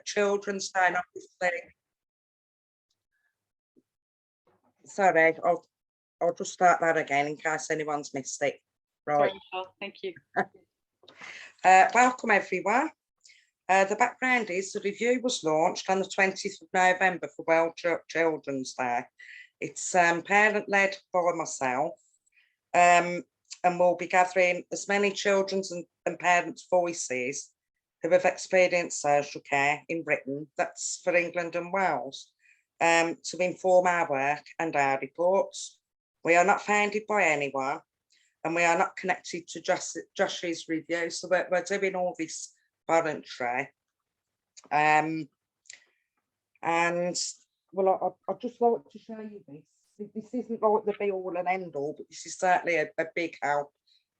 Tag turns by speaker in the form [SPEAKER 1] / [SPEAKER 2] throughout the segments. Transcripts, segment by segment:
[SPEAKER 1] Children's Day, and obviously, sorry, I'll just start that again in case anyone's missed it. Right.
[SPEAKER 2] Sorry, Michelle. Thank you.
[SPEAKER 1] Welcome everyone. The background is the review was launched on the 20th of November for World Children's Day. It's parent-led by myself, and we'll be gathering as many children's and parents' voices who have experienced social care in Britain, that's for England and Wales, to inform our work and our reports. We are not founded by anyone, and we are not connected to Josh's review, so we're doing all this voluntary. And well, I'd just like to show you this. This isn't like the be all and end all, but this is certainly a big help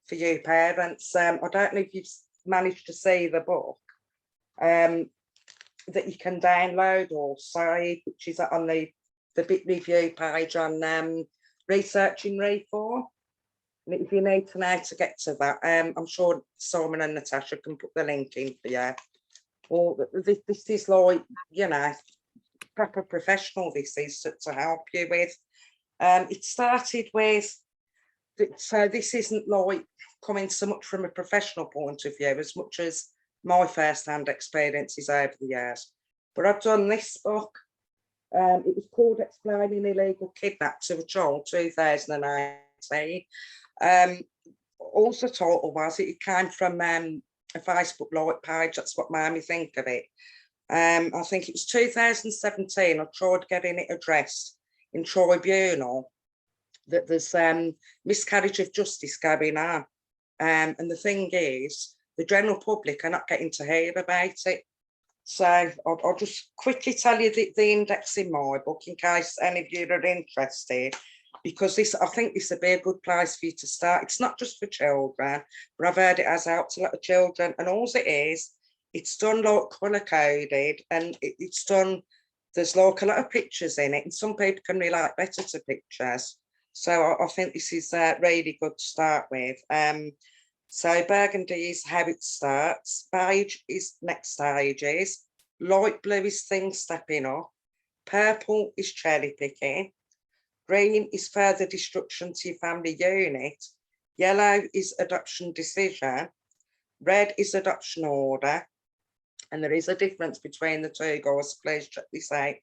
[SPEAKER 1] for you parents. I don't know if you've managed to see the book that you can download or save, which is on the BIC review page on researching reform. And if you need to know how to get to that, I'm sure Simon and Natasha can put the link in for you. Or this is like, you know, proper professional, this is to help you with. It started with, so this isn't like coming so much from a professional point of view as much as my first-hand experiences over the years. But I've done this book. It was called Explaining Illegal Kidnap to a Child, 2018. Also title was, it came from a Facebook like page, that's what made me think of it. I think it was 2017, I tried getting it addressed in tribunal that there's miscarriage of justice going on. And the thing is, the general public are not getting to hear about it. So I'll just quickly tell you the index in my book in case any of you are interested, because I think this would be a good place for you to start. It's not just for children, but I've heard it has helped a lot of children. And all it is, it's done like colour coded, and it's done, there's like a lot of pictures in it, and some people can relate better to pictures. So I think this is really good to start with. So burgundy is how it starts, beige is next stages, light blue is things stepping up, purple is cherry picking, green is further destruction to your family unit, yellow is adoption decision, red is adoption order, and there is a difference between the two, guys, please check this out,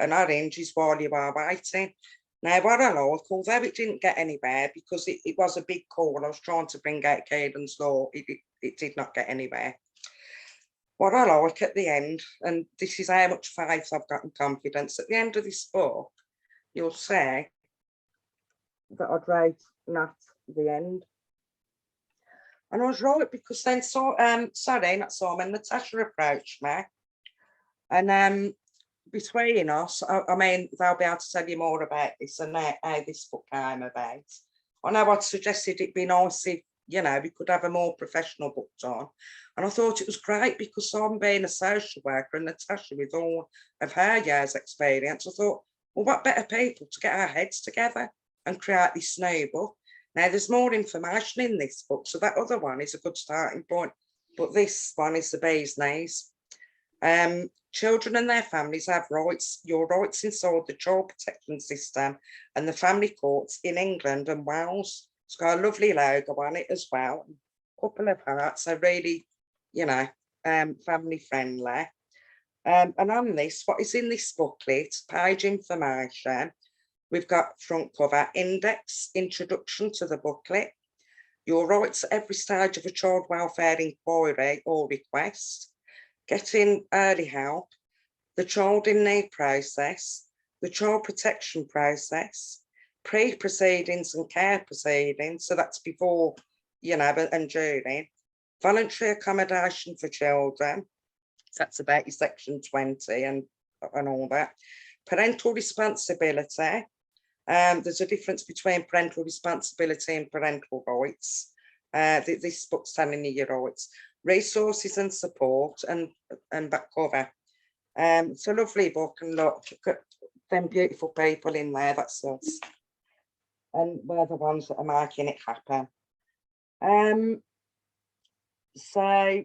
[SPEAKER 1] and orange is while you are waiting. Now, what I like, although it didn't get anywhere because it was a big call, I was trying to bring out Caden's law, it did not get anywhere. What I like at the end, and this is how much faith I've got and confidence, at the end of this book, you'll see that I'd write not the end. And I was right because then, sorry, not Simon, Natasha approached me, and between us, I mean, they'll be able to tell you more about this and how this book came about. I know I'd suggested it'd be nice if, you know, we could have a more professional book done. And I thought it was great because I'm being a social worker and Natasha with all of her years' experience, I thought, well, what better people to get our heads together and create this new book. Now, there's more information in this book, so that other one is a good starting point, but this one is the bee's knees. Children and their families have rights, your rights inside the child protection system and the family courts in England and Wales. It's got a lovely logo on it as well, a couple of hearts, so really, you know, family friendly. And on this, what is in this booklet, page information, we've got front cover, index, introduction to the booklet, your rights at every stage of a child welfare inquiry or request, getting early help, the child in need process, the child protection process, pre-proceedings and care proceedings, so that's before, you know, and during, voluntary accommodation for children, so that's about your section 20 and all that, parental responsibility, there's a difference between parental responsibility and parental rights. This book's telling you your rights, resources and support, and back cover. It's a lovely book, and look at them beautiful people in there, that's us. And we're the ones that are making it happen. So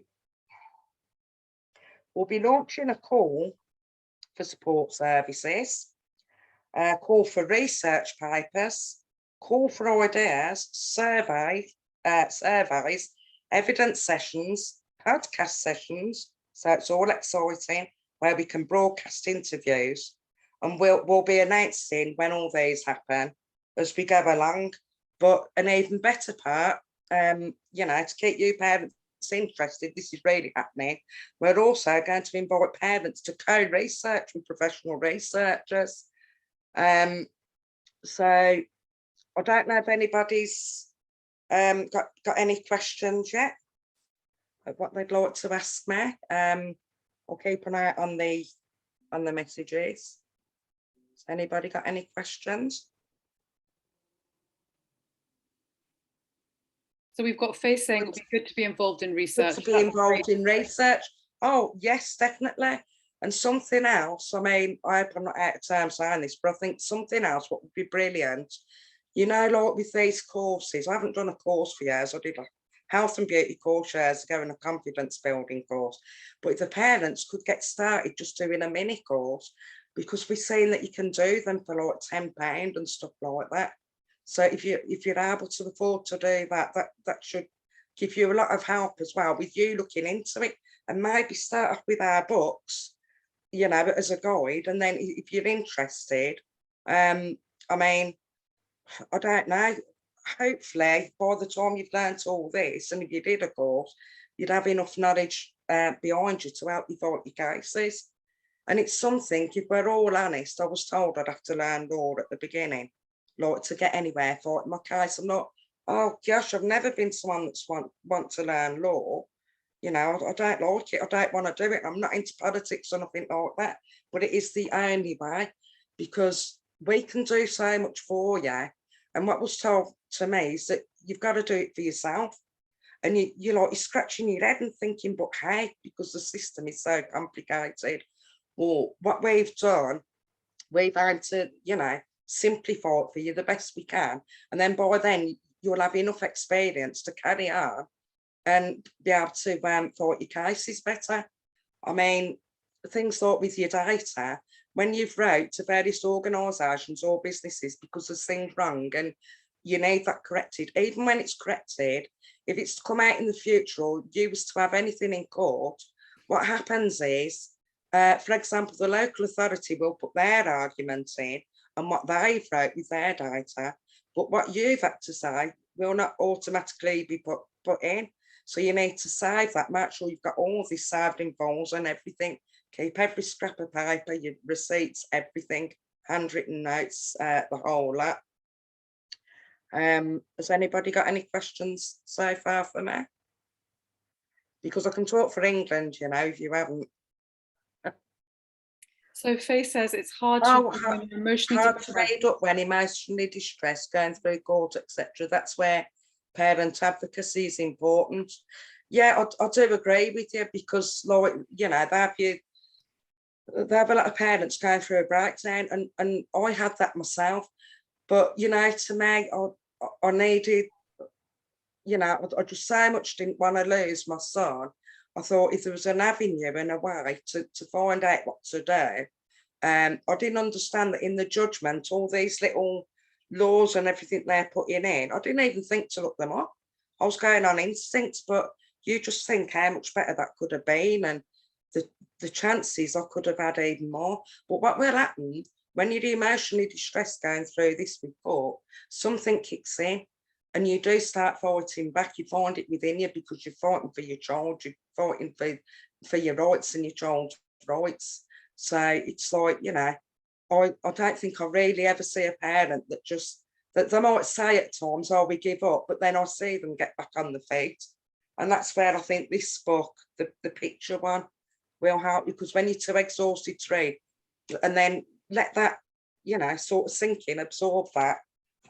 [SPEAKER 1] we'll be launching a call for support services, call for research papers, call for ideas, surveys, evidence sessions, podcast sessions. So it's all exciting, where we can broadcast interviews, and we'll be announcing when all these happen as we go along. But an even better part, you know, to keep you parents interested, this is really happening. We're also going to invite parents to co-research with professional researchers. So I don't know if anybody's got any questions yet of what they'd like to ask me. I'll keep an eye on the messages. Has anybody got any questions?
[SPEAKER 2] So we've got Faye saying it'd be good to be involved in research.
[SPEAKER 1] To be involved in research. Oh, yes, definitely. And something else, I mean, I hope I'm not out of time saying this, but I think something else, what would be brilliant, you know, like with these courses, I haven't done a course for years. I did a health and beauty course years ago and a confidence building course. But if the parents could get started just doing a mini course, because we're seeing that you can do them for like £10 and stuff like that. So if you're able to afford to do that, that should give you a lot of help as well with you looking into it, and maybe start off with our books, you know, as a guide. And then if you're interested, I mean, I don't know, hopefully by the time you've learnt all this, and if you did a course, you'd have enough knowledge behind you to help you fight your cases. And it's something, if we're all honest, I was told I'd have to learn law at the beginning, like to get anywhere fighting my case. I'm not, oh gosh, I've never been someone that's want to learn law. You know, I don't like it. I don't want to do it. I'm not into politics or nothing like that. But it is the only way, because we can do so much for you. And what was told to me is that you've got to do it for yourself. And you're scratching your head and thinking, but hey, because the system is so complicated. Well, what we've done, we've had to, you know, simplify it for you the best we can. And then by then you'll have enough experience to carry on and be able to fight your cases better. I mean, things like with your data, when you've wrote to various organisations or businesses because there's things wrong and you need that corrected, even when it's corrected, if it's to come out in the future or you was to have anything in court, what happens is, for example, the local authority will put their argument in and what they've wrote with their data, but what you've had to say will not automatically be put in. So you need to save that, make sure you've got all this saved in files and everything. Keep every scrap of paper, your receipts, everything, handwritten notes, the whole lot. Has anybody got any questions so far for me? Because I can talk for England, you know, if you haven't.
[SPEAKER 2] So Faye says it's hard to read
[SPEAKER 1] when emotionally distressed, going through court, etc. That's where parent advocacy is important. Yeah, I do agree with you, because, like, you know, they have a lot of parents going through a breakdown, and I had that myself. But, you know, to me, I needed, you know, I just so much didn't want to lose my son. I thought if there was an avenue and a way to find out what to do, I didn't understand that in the judgment, all these little laws and everything they're putting in, I didn't even think to look them up. I was going on instinct, but you just think how much better that could have been, and the chances I could have had even more. But what will happen when you're emotionally distressed going through this report, something kicks in and you do start fighting back. You find it within you because you're fighting for your child, you're fighting for your rights and your child's rights. So it's like, you know, I don't think I really ever see a parent that they might say at times, oh, we give up, but then I see them get back on the feet. And that's where I think this book, the picture one, will help you, because when you're too exhausted to read, and then let that, you know, sort of sink in, absorb that,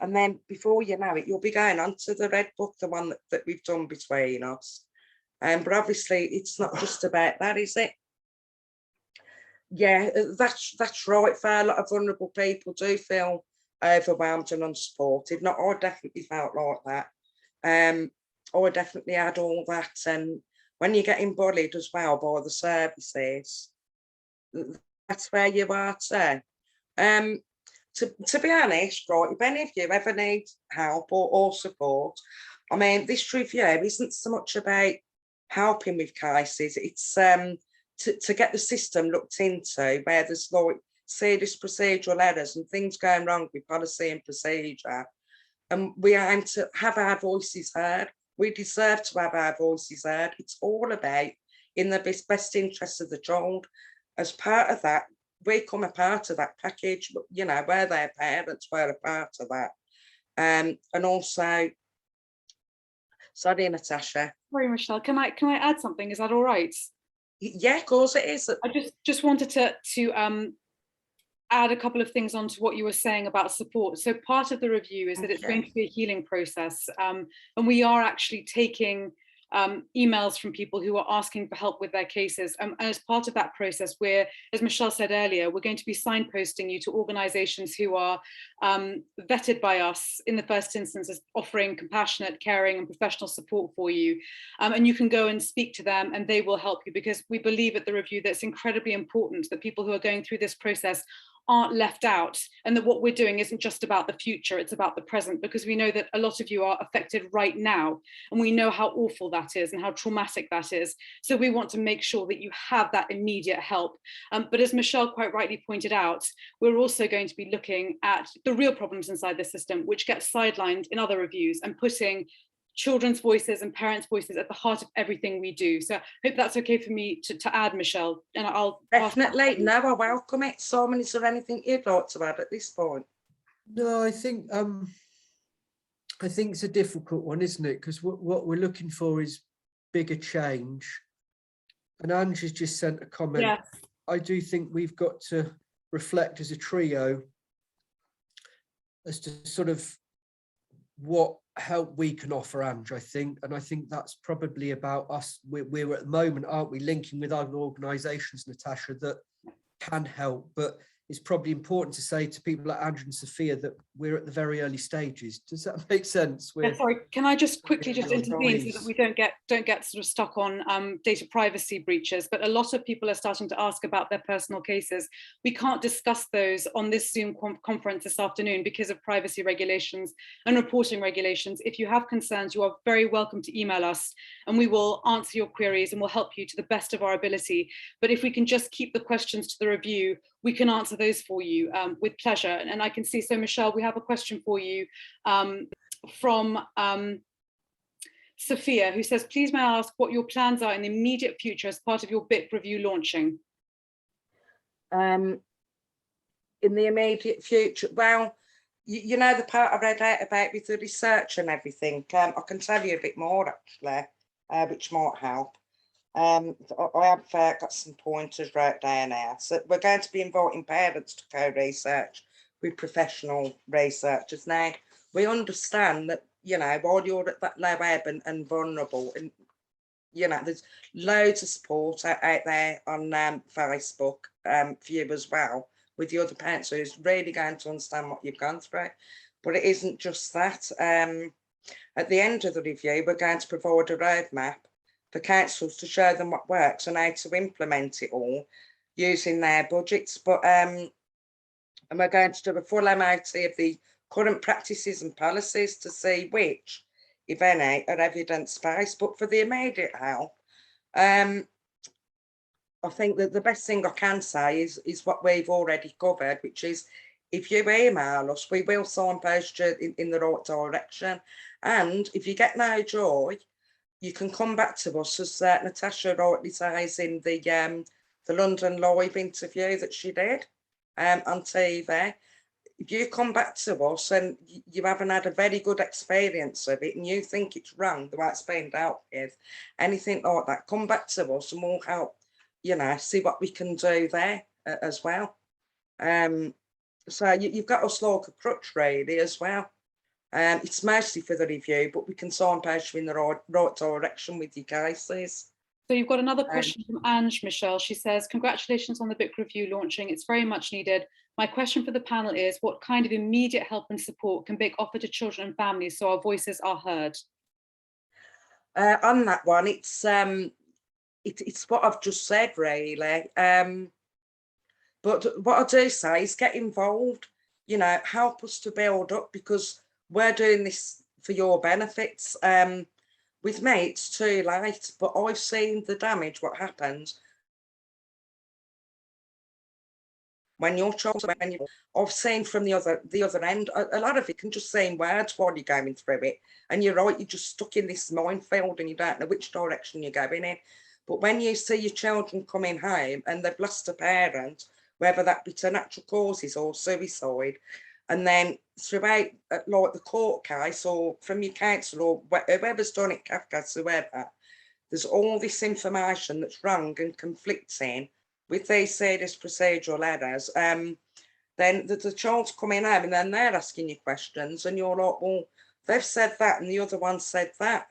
[SPEAKER 1] and then before you know it, you'll be going on to the red book, the one that we've done between us. But obviously it's not just about that, is it? Yeah, that's right. For a lot of vulnerable people do feel overwhelmed and unsupported. Not, I definitely felt like that. I definitely had all that, and when you're getting bullied as well by the services, that's where you are too. To be honest, right, if any of you ever need help or support, I mean, this review isn't so much about helping with cases, it's to get the system looked into where there's like serious procedural errors and things going wrong with policy and procedure. And we aim to have our voices heard. We deserve to have our voices heard. It's all about in the best interest of the child. As part of that, we come a part of that package, you know, we're their parents, we're a part of that. And also, sorry, Natasha.
[SPEAKER 2] Sorry, Michelle, can I add something? Is that all right?
[SPEAKER 1] Yeah, of course it is.
[SPEAKER 2] I just wanted to add a couple of things onto what you were saying about support. So part of the review is that it's going to be a healing process, and we are actually taking emails from people who are asking for help with their cases. And as part of that process, as Michelle said earlier, we're going to be signposting you to organisations who are vetted by us in the first instance as offering compassionate, caring and professional support for you. And you can go and speak to them and they will help you, because we believe at the review that it's incredibly important that people who are going through this process aren't left out, and that what we're doing isn't just about the future, it's about the present, because we know that a lot of you are affected right now, and we know how awful that is and how traumatic that is. So we want to make sure that you have that immediate help. But as Michelle quite rightly pointed out, we're also going to be looking at the real problems inside the system, which get sidelined in other reviews, and putting children's voices and parents' voices at the heart of everything we do. So I hope that's okay for me to add, Michelle, and I'll
[SPEAKER 1] definitely. No, I welcome it. Simon, is there anything you'd like to add at this point?
[SPEAKER 3] No, I think it's a difficult one, isn't it? Because what we're looking for is bigger change. And Ange has just sent a comment.
[SPEAKER 2] Yes.
[SPEAKER 3] I do think we've got to reflect as a trio as to sort of what help we can offer Ange, I think. And I think that's probably about us. We're at the moment, aren't we, linking with other organisations, Natasha, that can help. But it's probably important to say to people like Andrew and Sophia that we're at the very early stages. Does that make sense?
[SPEAKER 2] Sorry, can I just quickly intervene so that we don't get sort of stuck on data privacy breaches? But a lot of people are starting to ask about their personal cases. We can't discuss those on this Zoom conference this afternoon because of privacy regulations and reporting regulations. If you have concerns, you are very welcome to email us, and we will answer your queries and we'll help you to the best of our ability. But if we can just keep the questions to the review, we can answer those for you with pleasure. And I can see, so Michelle, we have a question for you from Sophia, who says, please may I ask what your plans are in the immediate future as part of your BIC review launching?
[SPEAKER 1] In the immediate future, well, you know, the part I read out about with the research and everything, I can tell you a bit more actually, which might help. I have got some pointers right down there. So we're going to be inviting parents to co-research with professional researchers. Now, we understand that, you know, while you're at that low ebb and vulnerable, and, you know, there's loads of support out there on Facebook for you as well, with the other parents who's really going to understand what you've gone through. But it isn't just that. At the end of the review, we're going to provide a roadmap for councils to show them what works and how to implement it all using their budgets. But and we're going to do a full MOT of the current practices and policies to see which, if any, are evidence-based. But for the immediate help, I think that the best thing I can say is what we've already covered, which is if you email us, we will signpost you in the right direction. And if you get no joy, you can come back to us, as Natasha rightly says in the London Live interview that she did on TV. If you come back to us and you haven't had a very good experience of it and you think it's wrong, the way it's been dealt with, anything like that, come back to us and we'll help, you know, see what we can do there as well. So you've got us like a crutch really as well. It's mostly for the review, but we can signpost you in the right direction with your cases.
[SPEAKER 2] So you've got another question from Ange, Michelle. She says, congratulations on the BIC review launching. It's very much needed. My question for the panel is, what kind of immediate help and support can BIC offer to children and families so our voices are heard?
[SPEAKER 1] On that one, it's it's what I've just said, really. But what I do say is get involved, you know, help us to build up, because we're doing this for your benefits. With me, it's too late, but I've seen the damage, what happens when your child, I've seen from the other end, a lot of it can just seem words while you're going through it. And you're right, you're just stuck in this minefield and you don't know which direction you're going in. But when you see your children coming home and they've lost a parent, whether that be to natural causes or suicide, and then throughout like the court case or from your counsel or whoever's done it, Kafka's, whoever, there's all this information that's wrong and conflicting with these serious procedural errors. Then the child's coming home and then they're asking you questions and you're like, well, they've said that and the other one said that.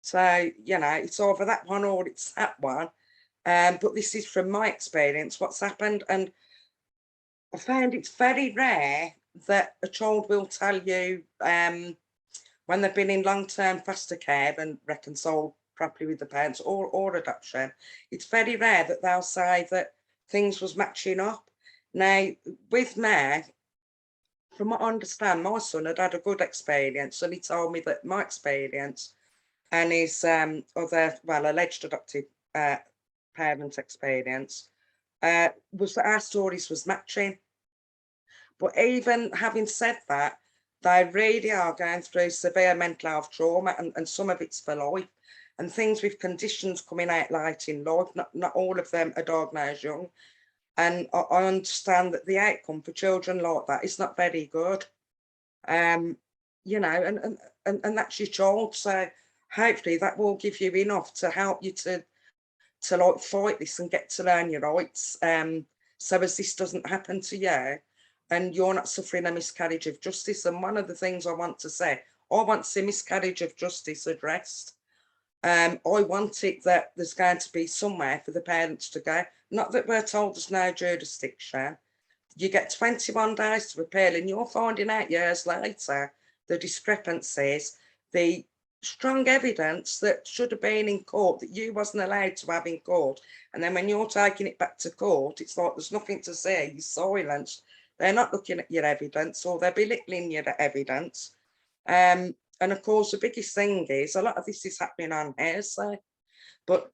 [SPEAKER 1] So, you know, it's either that one or it's that one. But this is from my experience, what's happened. And I found it's very rare that a child will tell you when they've been in long-term foster care and reconciled properly with the parents or adoption, it's very rare that they'll say that things was matching up. Now, with me, from what I understand, my son had a good experience, and he told me that my experience and his other, well, alleged adopted parent experience was that our stories was matching. But even having said that, they really are going through severe mental health trauma, and some of it's for life, and things with conditions coming out late in life. Not all of them are diagnosed young. And I understand that the outcome for children like that is not very good. You know, and that's your child. So hopefully that will give you enough to help you to like fight this and get to learn your rights. So as this doesn't happen to you and you're not suffering a miscarriage of justice. And one of the things I want to say, I want to see miscarriage of justice addressed. I want it that there's going to be somewhere for the parents to go. Not that we're told there's no jurisdiction. You get 21 days to appeal, and you're finding out years later the discrepancies, the strong evidence that should have been in court that you wasn't allowed to have in court. And then when you're taking it back to court, it's like there's nothing to say, you're silenced. They're not looking at your evidence, or they're belittling your evidence. And of course, the biggest thing is a lot of this is happening on hearsay. But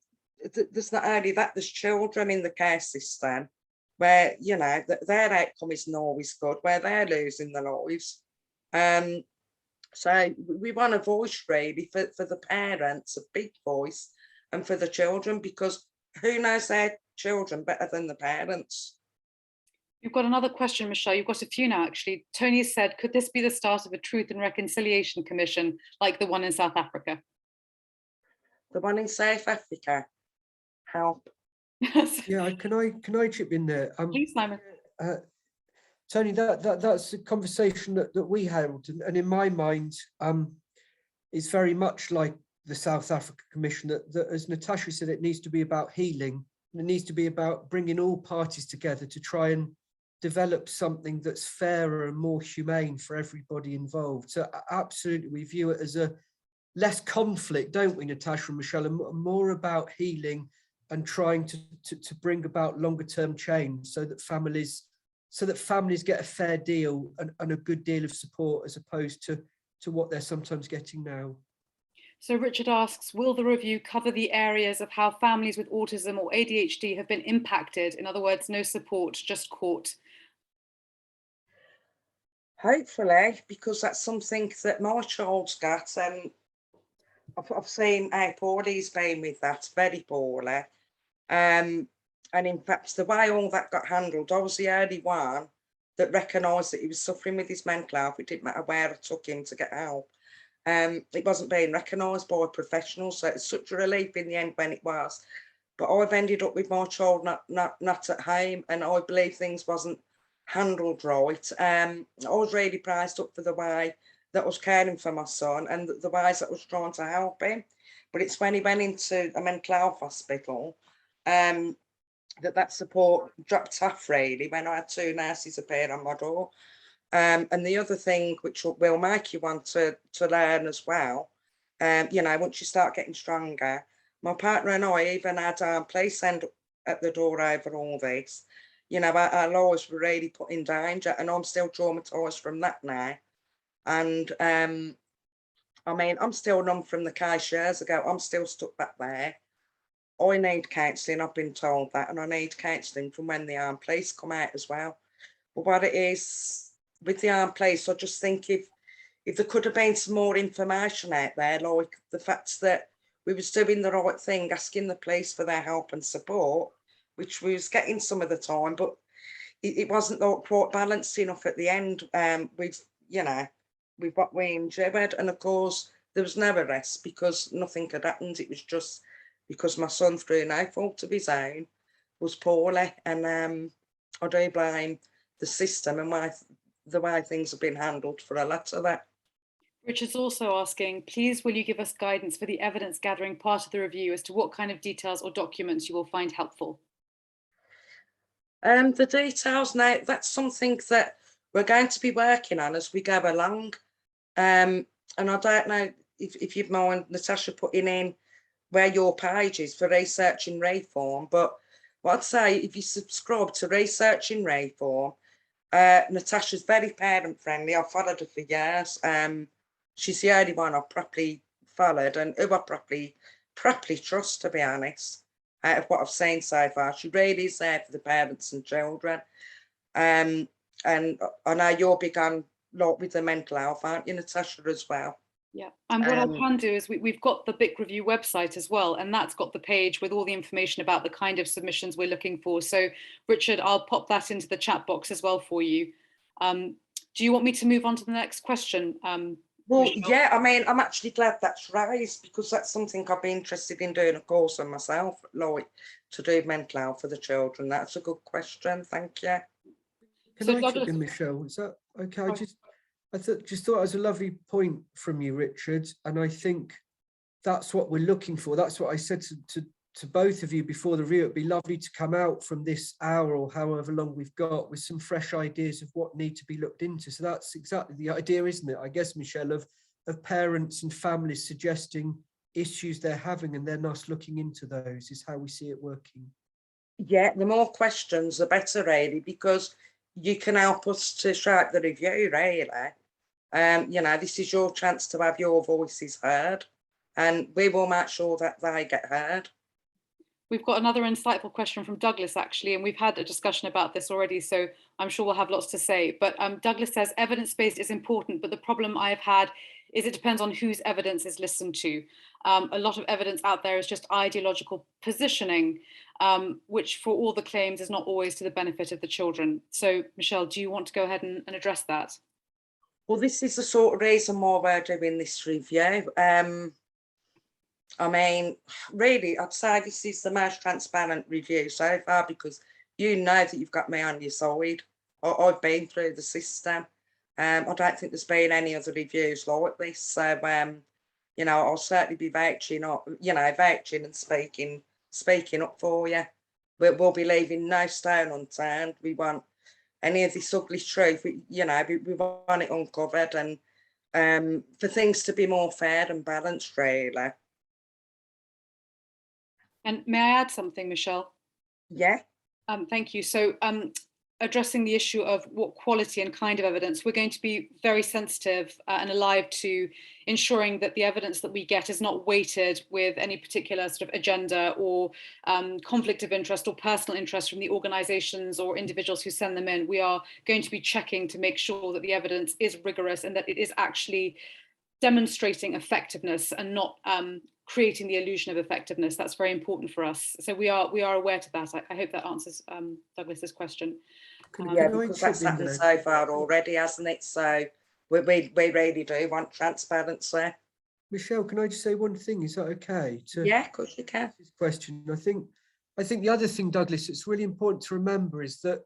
[SPEAKER 1] there's not only that, there's children in the care system where, you know, their outcome isn't always good, where they're losing their lives. So we want a voice really for the parents, a big voice, and for the children, because who knows their children better than the parents?
[SPEAKER 2] You've got another question, Michelle. You've got a few now, actually. Tony said, could this be the start of a Truth and Reconciliation Commission like the one in South Africa?
[SPEAKER 1] The one in South Africa? Help.
[SPEAKER 3] Yeah, can I chip in there?
[SPEAKER 2] Please, Simon.
[SPEAKER 3] Tony, that's a conversation that we held, and in my mind, it's very much like the South Africa Commission, that as Natasha said, it needs to be about healing, and it needs to be about bringing all parties together to try and develop something that's fairer and more humane for everybody involved. So absolutely, we view it as a less conflict, don't we, Natasha and Michelle, and more about healing and trying to bring about longer term change so that families get a fair deal and a good deal of support, as opposed to what they're sometimes getting now.
[SPEAKER 2] So Richard asks, will the review cover the areas of how families with autism or ADHD have been impacted? In other words, no support, just court.
[SPEAKER 1] Hopefully, because that's something that my child's got, and I've seen how poorly he's been with that, very poorly. And in fact, the way all that got handled, I was the only one that recognised that he was suffering with his mental health. It didn't matter where I took him to get help. It wasn't being recognised by professionals, so it's such a relief in the end when it was. But I've ended up with my child not at home, and I believe things wasn't handled right. I was really prized up for the way that I was caring for my son and the ways that I was trying to help him. But it's when he went into a mental health hospital that support dropped off really, when I had 2 nurses appear on my door. And the other thing which will make you want to learn as well, you know, once you start getting stronger, My partner and I even had our place end at the door over all this. You know, our lives were really put in danger, and I'm still traumatised from that now. And I mean, I'm still numb from the case years ago. I'm still stuck back there. I need counselling, I've been told that, and I need counselling from when the armed police come out as well. But what it is with the armed police, I just think if there could have been some more information out there, like the fact that we was doing the right thing, asking the police for their help and support, which we was getting some of the time, but it wasn't like quite balanced enough at the end. With what we endured, and of course there was no arrest because nothing had happened. It was just because my son, through no fault of his own, was poorly, and I do blame the system and the way things have been handled for a lot of that.
[SPEAKER 2] Richard's also asking, please will you give us guidance for the evidence gathering part of the review as to what kind of details or documents you will find helpful?
[SPEAKER 1] The details now, that's something that we're going to be working on as we go along. And I don't know if you'd mind, Natasha, putting in where your page is for researching reform, but what I'd say, if you subscribe to researching reform, Natasha's very parent friendly. I've followed her for years. She's the only one I've properly followed and who I properly trust, to be honest, out of what I've seen so far. She really is there for the parents and children. And I know you're big on like with the mental health, aren't you, Natasha, as well?
[SPEAKER 2] Yeah, and what I can do is we've got the BIC review website as well, and that's got the page with all the information about the kind of submissions we're looking for. So Richard, I'll pop that into the chat box as well for you. Do you want me to move on to the next question?
[SPEAKER 1] Well,
[SPEAKER 2] Michelle?
[SPEAKER 1] yeah, I mean, I'm actually glad that's raised because that's something I've been interested in doing a course on myself, like to do mental health for the children. That's a good question. Thank you.
[SPEAKER 3] Can
[SPEAKER 2] So
[SPEAKER 3] I
[SPEAKER 2] Douglas,
[SPEAKER 3] chip in, Michelle? Is that okay?
[SPEAKER 2] Oh.
[SPEAKER 3] I just thought it was a lovely point from you, Richard, and I think that's what we're looking for. That's what I said to both of you before the review. It'd be lovely to come out from this hour or however long we've got with some fresh ideas of what need to be looked into. So that's exactly the idea, isn't it? I guess, Michelle, of parents and families suggesting issues they're having and then us looking into those is how we see it working.
[SPEAKER 1] Yeah, the more questions, the better, really, because you can help us to shape the review, really. You know, this is your chance to have your voices heard, and we will make sure that they get heard.
[SPEAKER 2] We've got another insightful question from Douglas, actually, and we've had a discussion about this already, so I'm sure we'll have lots to say. But Douglas says, evidence-based is important, but the problem I've had is it depends on whose evidence is listened to. A lot of evidence out there is just ideological positioning, which for all the claims is not always to the benefit of the children. So, Michelle, do you want to go ahead and address that?
[SPEAKER 1] Well, this is the sort of reason why we're doing this review. I mean, really, I'd say this is the most transparent review so far because you know that you've got me on your side. I've been through the system. I don't think there's been any other reviews like this. So, you know, I'll certainly be vouching and speaking up for you. We'll be leaving no stone unturned. We want any of this ugly truth, we want it uncovered and for things to be more fair and balanced, really.
[SPEAKER 2] And may I add something, Michelle?
[SPEAKER 1] Yeah.
[SPEAKER 2] Thank you. So addressing the issue of what quality and kind of evidence, we're going to be very sensitive and alive to ensuring that the evidence that we get is not weighted with any particular sort of agenda or conflict of interest or personal interest from the organisations or individuals who send them in. We are going to be checking to make sure that the evidence is rigorous and that it is actually demonstrating effectiveness and not creating the illusion of effectiveness. That's very important for us. So we are aware to that. I hope that answers Douglas's question.
[SPEAKER 1] Yeah, because that's happened so far already, hasn't it? So we really do want transparency.
[SPEAKER 3] Michelle, can I just say one thing? Is that okay?
[SPEAKER 1] Yeah, of course you can.
[SPEAKER 3] This question. I think the other thing, Douglas, it's really important to remember is that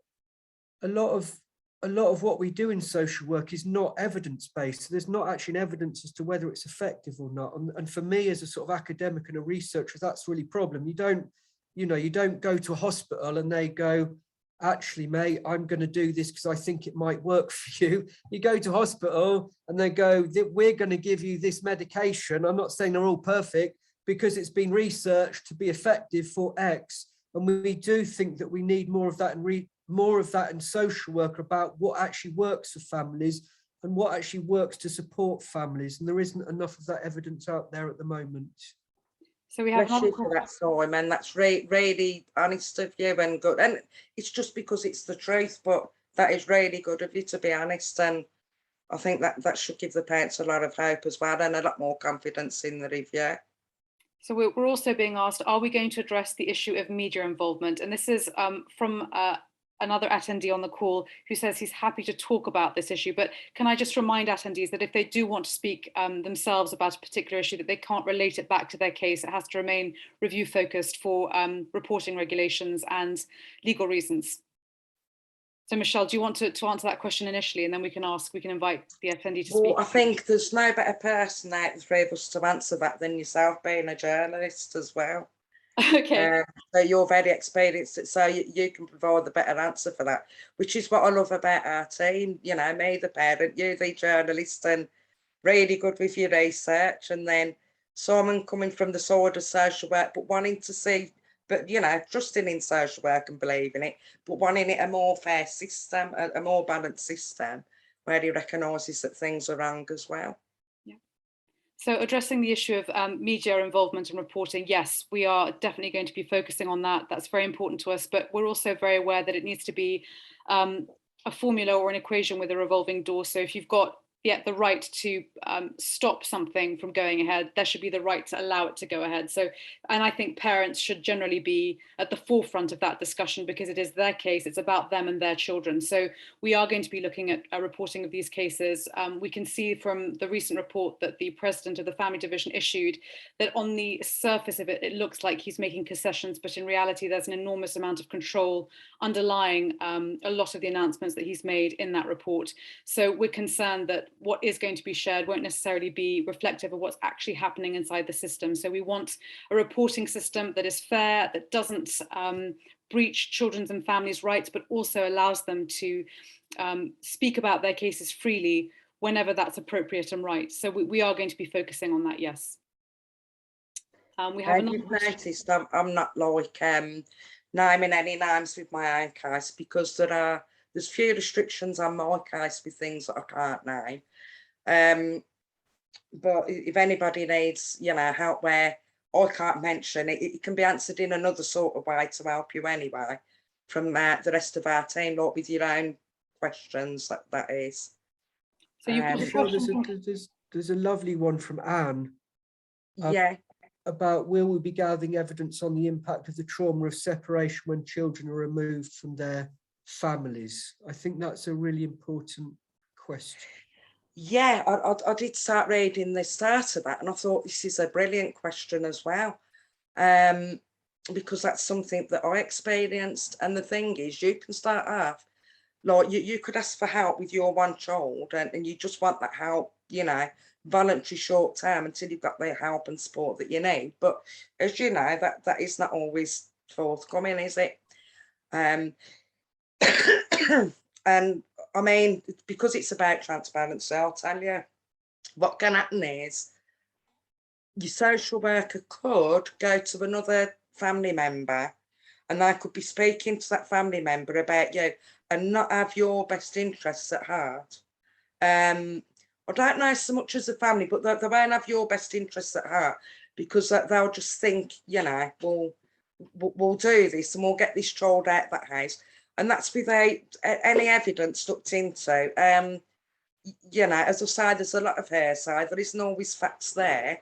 [SPEAKER 3] a lot of what we do in social work is not evidence-based. So there's not actually evidence as to whether it's effective or not. And for me, as a sort of academic and a researcher, that's really a problem. You don't go to a hospital and they go, actually, mate, I'm going to do this because I think it might work for you. You go to hospital and they go, we're going to give you this medication. I'm not saying they're all perfect, because it's been researched to be effective for X. And we do think that we need more of that and more of that in social work about what actually works for families and what actually works to support families. And there isn't enough of that evidence out there at the moment.
[SPEAKER 2] So we have
[SPEAKER 1] Bless you for that, Simon. That's really honest of you and good. And it's just because it's the truth, but that is really good of you, to be honest. And I think that should give the parents a lot of hope as well, and a lot more confidence in the review.
[SPEAKER 2] So we're also being asked, are we going to address the issue of media involvement? And this is from another attendee on the call who says he's happy to talk about this issue. But can I just remind attendees that if they do want to speak themselves about a particular issue, that they can't relate it back to their case. It has to remain review focused for reporting regulations and legal reasons. So Michelle, do you want to answer that question initially, and then we can invite the attendee to speak?
[SPEAKER 1] Well, I think there's no better person out of the three of us to answer that than yourself, being a journalist as well.
[SPEAKER 2] Okay.
[SPEAKER 1] So you're very experienced, so you can provide the better answer for that, which is what I love about our team. You know, me, the parent, you, the journalist, and really good with your research. And then Simon coming from the side of social work, but wanting to see, but you know, trusting in social work and believing it, but wanting it a more fair system, a more balanced system, where he recognises that things are wrong as well.
[SPEAKER 2] Yeah. So addressing the issue of media involvement and reporting, yes, we are definitely going to be focusing on that. That's very important to us, but we're also very aware that it needs to be a formula or an equation with a revolving door. So if you've got the right to stop something from going ahead, there should be the right to allow it to go ahead. So, and I think parents should generally be at the forefront of that discussion, because it is their case, it's about them and their children. So we are going to be looking at a reporting of these cases. We can see from the recent report that the president of the family division issued that on the surface of it, it looks like he's making concessions, but in reality, there's an enormous amount of control underlying a lot of the announcements that he's made in that report. So we're concerned that what is going to be shared won't necessarily be reflective of what's actually happening inside the system. So we want a reporting system that is fair, that doesn't breach children's and families' rights, but also allows them to speak about their cases freely whenever that's appropriate and right. So we are going to be focusing on that, yes. We have another
[SPEAKER 1] You've noticed I'm not like naming any names with my own case, because there's few restrictions on my case with things that I can't name. But if anybody needs, you know, help where I can't mention it, it can be answered in another sort of way to help you anyway, from the rest of our team, like with your own questions, that is.
[SPEAKER 2] So
[SPEAKER 3] there's a lovely one from Anne.
[SPEAKER 1] Yeah.
[SPEAKER 3] About will we be gathering evidence on the impact of the trauma of separation when children are removed from their families? I think that's a really important question. Yeah,
[SPEAKER 1] I did start reading the start of that, and I thought this is a brilliant question as well, because that's something that I experienced. And the thing is, you can start off like you could ask for help with your one child, and you just want that help, you know, voluntary short term until you've got the help and support that you need. But as you know, that is not always forthcoming, is it? And I mean, because it's about transparency, I'll tell you what can happen is your social worker could go to another family member, and they could be speaking to that family member about you and not have your best interests at heart. I don't know so much as a family, but they won't have your best interests at heart, because they'll just think, you know, we'll do this and we'll get this child out of that house. And that's without any evidence looked into. You know, as I say, there's a lot of hearsay. There isn't always facts there.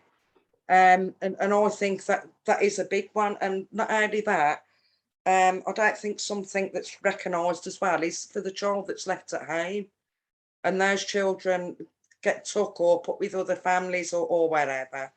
[SPEAKER 1] And I think that is a big one. And not only that, I don't think something that's recognised as well is for the child that's left at home, and those children get took or put with other families or wherever,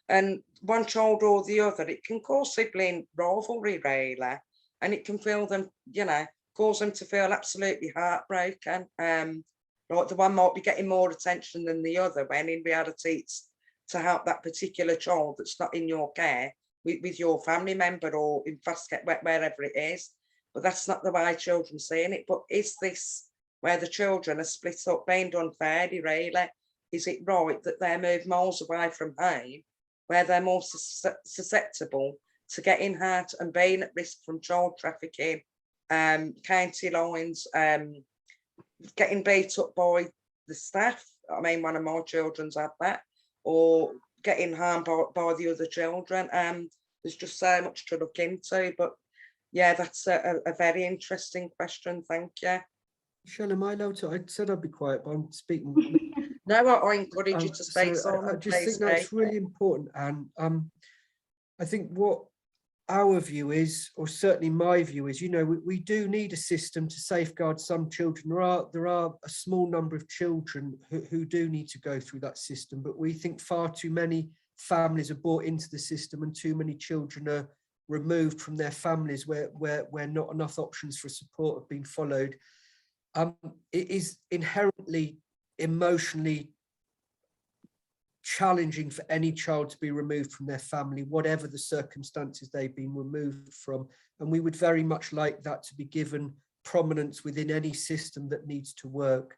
[SPEAKER 1] and one child or the other, it can cause sibling rivalry really, and it can feel them, you know, cause them to feel absolutely heartbroken. Like the one might be getting more attention than the other, when in reality it's to help that particular child that's not in your care with your family member, or in foster care, wherever it is. But that's not the way children seeing it. But is this where the children are split up, being done fairly really? Is it right that they're moved miles away from home where they're more susceptible to getting hurt and being at risk from child trafficking, county lines, getting beat up by the staff. I mean, one of my children's had that, or getting harmed by the other children. There's just so much to look into, but yeah, that's a very interesting question. Thank you.
[SPEAKER 3] Michelle, am I allowed to? I said I'd be quiet, but I'm speaking.
[SPEAKER 1] No, I encourage you to speak, Simon.
[SPEAKER 3] I just think that's really important, and I think what our view is, or certainly my view is, you know, we do need a system to safeguard some children. There are a small number of children who do need to go through that system, but we think far too many families are brought into the system and too many children are removed from their families where not enough options for support have been followed. It is inherently emotionally challenging for any child to be removed from their family, whatever the circumstances they've been removed from. And we would very much like that to be given prominence within any system that needs to work,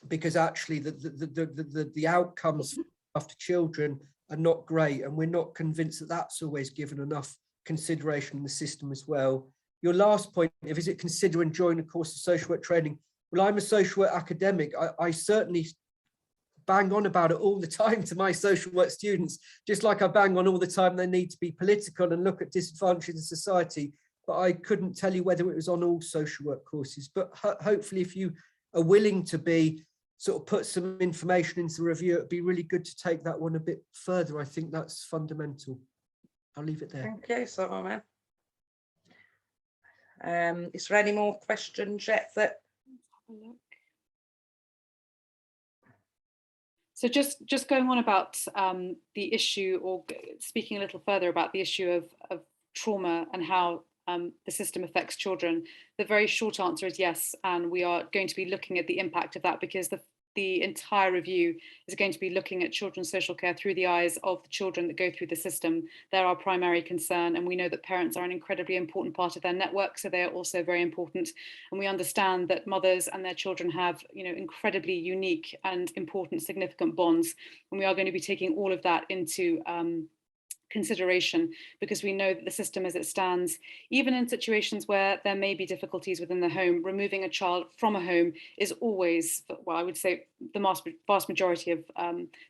[SPEAKER 3] because actually the outcomes after children are not great, and we're not convinced that that's always given enough consideration in the system as well. Your last point, is it consider and join a course of social work training? Well, I'm a social work academic. I certainly bang on about it all the time to my social work students, just like I bang on all the time they need to be political and look at disadvantages in society. But I couldn't tell you whether it was on all social work courses. But hopefully, if you are willing to be sort of put some information into the review, it'd be really good to take that one a bit further. I think that's fundamental. I'll leave it there.
[SPEAKER 1] Thank you, Simon. Is there any more questions yet?
[SPEAKER 2] So just going on about the issue, or speaking a little further about the issue of trauma and how the system affects children, the very short answer is yes, and we are going to be looking at the impact of that, because the entire review is going to be looking at children's social care through the eyes of the children that go through the system. They're our primary concern, and we know that parents are an incredibly important part of their network, so they're also very important. And we understand that mothers and their children have, you know, incredibly unique and important, significant bonds, and we are going to be taking all of that into consideration, because we know that the system as it stands, even in situations where there may be difficulties within the home, removing a child from a home is always, well, I would say the vast majority of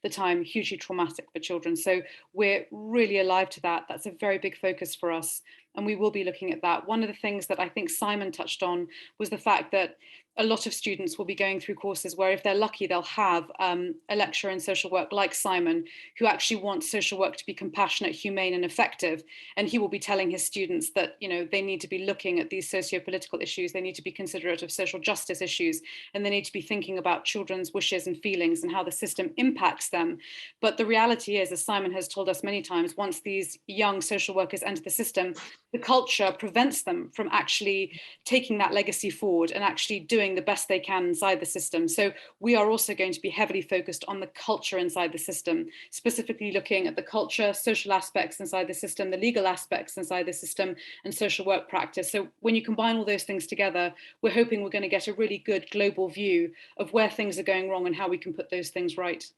[SPEAKER 2] the time, hugely traumatic for children. So we're really alive to that. That's a very big focus for us, and we will be looking at that. One of the things that I think Simon touched on was the fact that a lot of students will be going through courses where, if they're lucky, they'll have a lecturer in social work like Simon, who actually wants social work to be compassionate, humane and effective. And he will be telling his students that, you know, they need to be looking at these socio-political issues, they need to be considerate of social justice issues, and they need to be thinking about children's wishes and feelings and how the system impacts them. But the reality is, as Simon has told us many times, once these young social workers enter the system, the culture prevents them from actually taking that legacy forward and actually doing the best they can inside the system. So we are also going to be heavily focused on the culture inside the system, specifically looking at the culture, social aspects inside the system, the legal aspects inside the system, and social work practice. So when you combine all those things together, we're hoping we're going to get a really good global view of where things are going wrong and how we can put those things right.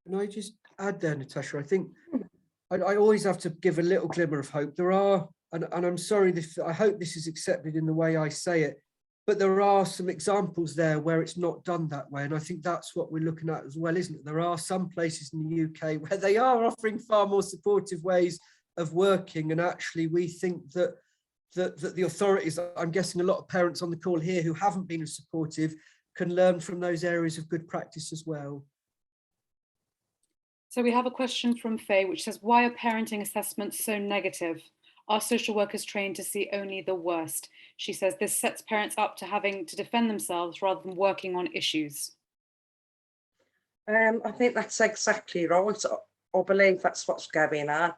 [SPEAKER 3] Can I just add there, Natasha? I think I always have to give a little glimmer of hope. There are, and I'm sorry, I hope this is accepted in the way I say it, but there are some examples there where it's not done that way. And I think that's what we're looking at as well, isn't it? There are some places in the UK where they are offering far more supportive ways of working. And actually, we think that the authorities, I'm guessing a lot of parents on the call here who haven't been as supportive, can learn from those areas of good practice as well.
[SPEAKER 2] So we have a question from Faye, which says, why are parenting assessments so negative? Are social workers trained to see only the worst? She says this sets parents up to having to defend themselves rather than working on issues.
[SPEAKER 1] I think that's exactly right. I believe that's what's going on.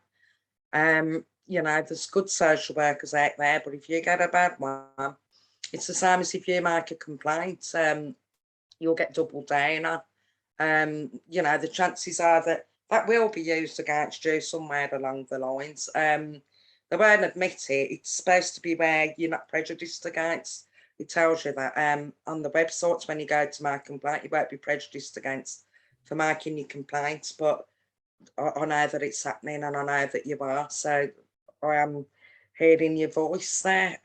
[SPEAKER 1] You know, there's good social workers out there, but if you get a bad one, it's the same as if you make a complaint, you'll get doubled down on. You know, the chances are that will be used against you somewhere along the lines. They won't admit it. It's supposed to be where you're not prejudiced against. It tells you that on the websites, when you go to make a complaint, you won't be prejudiced against for making your complaints. But I know that it's happening, and I know that you are, so I am hearing your voice there.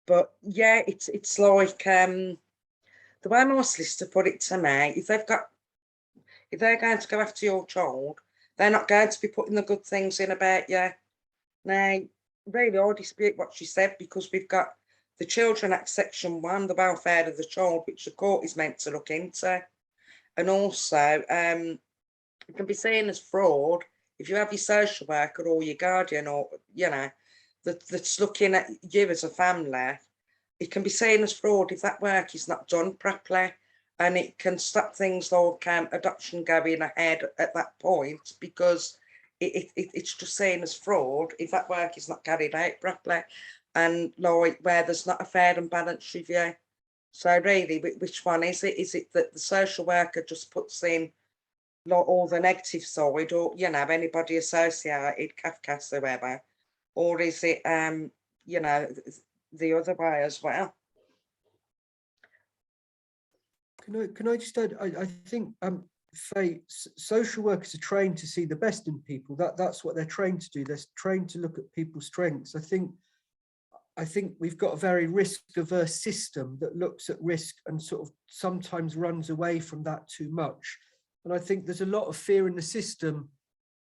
[SPEAKER 1] But yeah, it's like the way my solicitor put it to me, if they're going to go after your child, they're not going to be putting the good things in about you. Now, really, I dispute what she said, because we've got the Children Act Section 1, the welfare of the child, which the court is meant to look into. And also, it can be seen as fraud if you have your social worker or your guardian, or, you know, that's looking at you as a family. It can be seen as fraud if that work is not done properly, and it can stop things like adoption going ahead at that point, because it's just seen as fraud if that work is not carried out properly, and like where there's not a fair and balanced review. So really, which one is it? Is it that the social worker just puts in like all the negative side, or, you know, anybody associated, Kafkas, whoever, or is it you know, the other way as well?
[SPEAKER 3] Can I just add, I think Faye, social workers are trained to see the best in people. That's what they're trained to do. They're trained to look at people's strengths. I think we've got a very risk-averse system that looks at risk and sort of sometimes runs away from that too much. And I think there's a lot of fear in the system,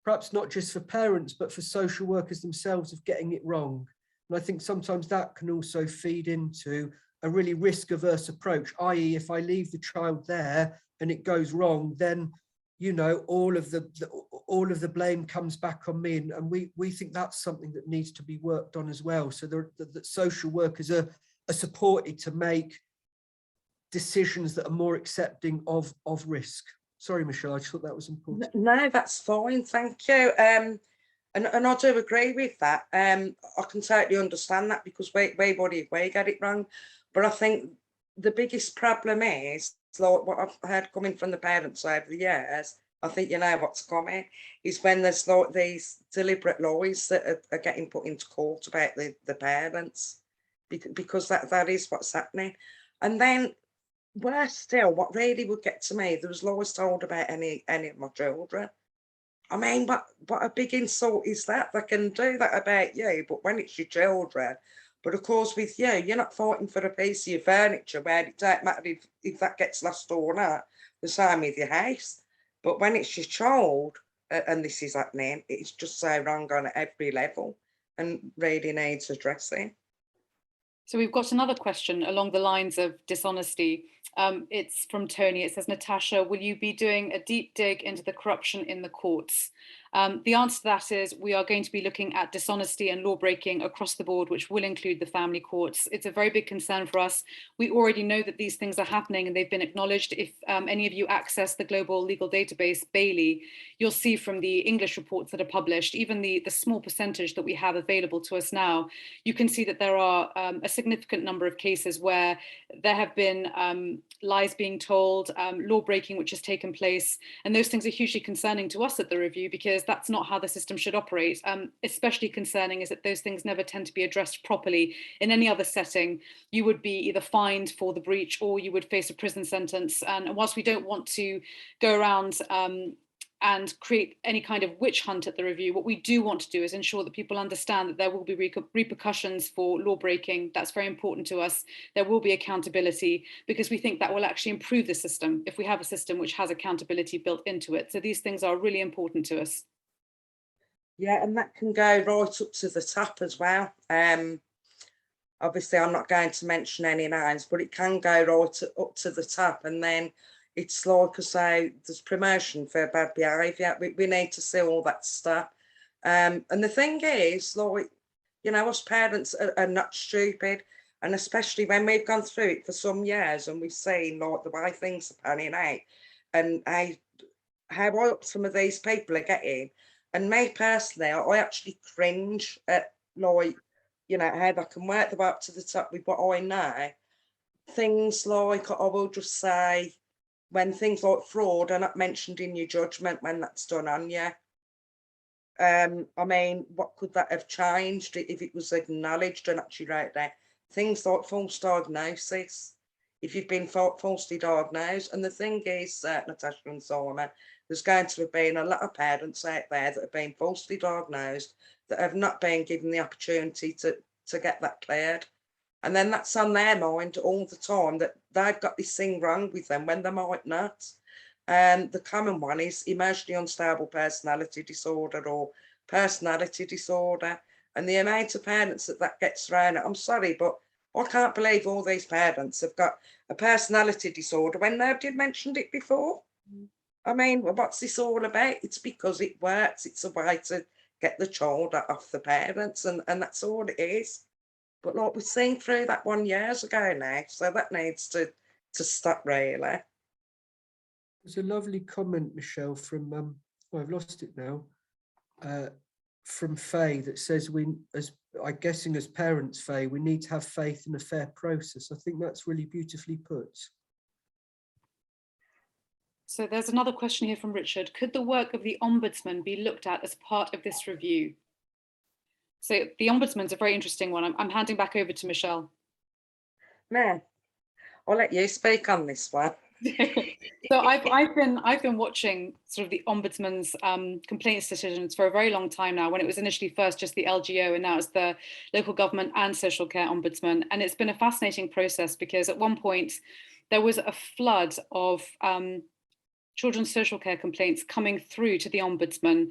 [SPEAKER 3] perhaps not just for parents, but for social workers themselves, of getting it wrong. And I think sometimes that can also feed into a really risk-averse approach, i.e. if I leave the child there and it goes wrong, then, you know, all of the blame comes back on me. And we think that's something that needs to be worked on as well. So that social workers are supported to make decisions that are more accepting of risk. Sorry, Michelle, I just thought that was important.
[SPEAKER 1] No, that's fine, thank you. And I do agree with that. I can totally understand that, because we get it wrong. But I think the biggest problem is, like what I've heard coming from the parents over the years, I think you know what's coming, is when there's like these deliberate lies that are getting put into court about the parents, because that is what's happening. And then, worse still, what really would get to me, there was lies told about any of my children. I mean, what a big insult is that? They can do that about you, but when it's your children. But of course, with you, you're not fighting for a piece of your furniture where it don't matter if that gets lost or not. The same with your house. But when it's your child, and this is happening, it's just so wrong on every level, and really needs addressing.
[SPEAKER 2] So we've got another question along the lines of dishonesty. It's from Tony. It says, Natasha, will you be doing a deep dig into the corruption in the courts? The answer to that is we are going to be looking at dishonesty and law breaking across the board, which will include the family courts. It's a very big concern for us. We already know that these things are happening and they've been acknowledged. If any of you access the global legal database, BIC, you'll see from the English reports that are published, even the small percentage that we have available to us now, you can see that there are a significant number of cases where there have been lies being told, law breaking which has taken place, and those things are hugely concerning to us at the review, because that's not how the system should operate. Especially concerning is that those things never tend to be addressed properly. In any other setting, you would be either fined for the breach or you would face a prison sentence. And whilst we don't want to go around and create any kind of witch hunt at the review, what we do want to do is ensure that people understand that there will be repercussions for law breaking. That's very important to us. There will be accountability, because we think that will actually improve the system if we have a system which has accountability built into it. So these things are really important to us.
[SPEAKER 1] Yeah, and that can go right up to the top as well. Obviously, I'm not going to mention any names, but it can go right up to the top, and then it's like I say, there's promotion for bad behaviour. We need to see all that stuff. And the thing is, like, you know, us parents are not stupid, and especially when we've gone through it for some years and we've seen like the way things are panning out, and how up some of these people are getting. And me personally, I actually cringe at, like, you know, how they can work their way up to the top with what I know. Things like, I will just say, when things like fraud are not mentioned in your judgment when that's done on you. I mean, what could that have changed if it was acknowledged and actually wrote there? Things like false diagnosis. if you've been falsely diagnosed. And the thing is, Natasha and Simon, there's going to have been a lot of parents out there that have been falsely diagnosed that have not been given the opportunity to get that cleared. And then that's on their mind all the time, that they've got this thing wrong with them when they might not. The common one is emotionally unstable personality disorder or personality disorder. And the amount of parents that gets thrown at, I'm sorry, but I can't believe all these parents have got a personality disorder when nobody had mentioned it before. I mean, what's this all about? It's because it works. It's a way to get the child off the parents, and that's all it is. But like we've seen through that one years ago now, so that needs to stop really.
[SPEAKER 3] There's a lovely comment, Michelle, from oh, I've lost it now, from Faye, that says I'm guessing as parents, Faye, we need to have faith in a fair process. I think that's really beautifully put.
[SPEAKER 2] So there's another question here from Richard. Could the work of the Ombudsman be looked at as part of this review? So the Ombudsman's a very interesting one. I'm handing back over to Michelle.
[SPEAKER 1] Man, I'll let you speak on this one.
[SPEAKER 2] So I've been watching sort of the Ombudsman's complaints decisions for a very long time now, when it was initially first just the LGO and now it's the local government and social care ombudsman. And it's been a fascinating process because at one point there was a flood of children's social care complaints coming through to the Ombudsman,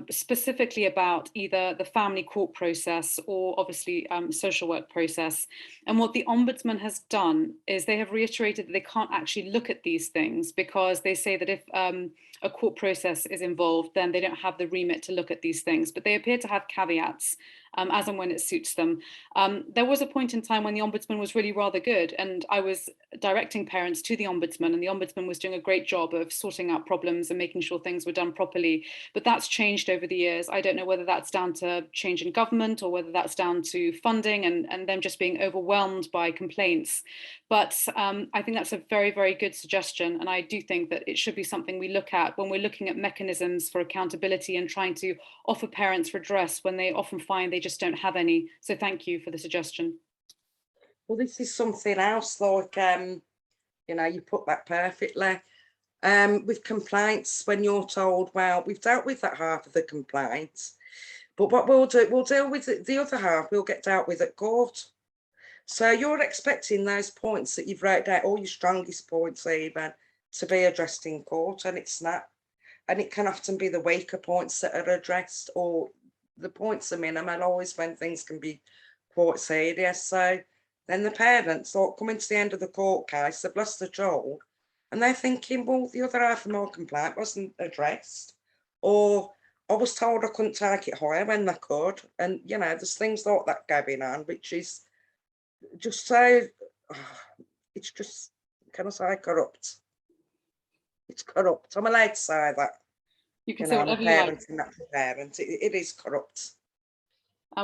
[SPEAKER 2] specifically about either the family court process or obviously social work process. And what the Ombudsman has done is they have reiterated that they can't actually look at these things because they say that if a court process is involved, then they don't have the remit to look at these things. But they appear to have caveats as and when it suits them. There was a point in time when the Ombudsman was really rather good, and I was directing parents to the Ombudsman, and the Ombudsman was doing a great job of sorting out problems and making sure things were done properly. But that's changed over the years. I don't know whether that's down to change in government or whether that's down to funding and them just being overwhelmed by complaints. But I think that's a very, very good suggestion. And I do think that it should be something we look at when we're looking at mechanisms for accountability and trying to offer parents redress when they often find they just don't have any. So thank you for the suggestion.
[SPEAKER 1] Well, this is something else, like, you know, you put that perfectly. With complaints, when you're told, well, we've dealt with that half of the complaints, but what we'll do, we'll deal with the other half, we'll get dealt with at court. So you're expecting those points that you've wrote down, all your strongest points even, to be addressed in court, and it's not. And it can often be the weaker points that are addressed, or the points are minimal always when things can be quite serious. So then the parents are coming to the end of the court case, they've lost the child, and they're thinking, well, the other half of my complaint wasn't addressed, or I was told I couldn't take it higher when they could. And, you know, there's things like that going on, which is just so, it's just, can I say corrupt? It's corrupt. I'm allowed to say that.
[SPEAKER 2] You can
[SPEAKER 1] You
[SPEAKER 2] say
[SPEAKER 1] know,
[SPEAKER 2] whatever
[SPEAKER 1] I'm a
[SPEAKER 2] you like.
[SPEAKER 1] parent and not a parent. It is corrupt.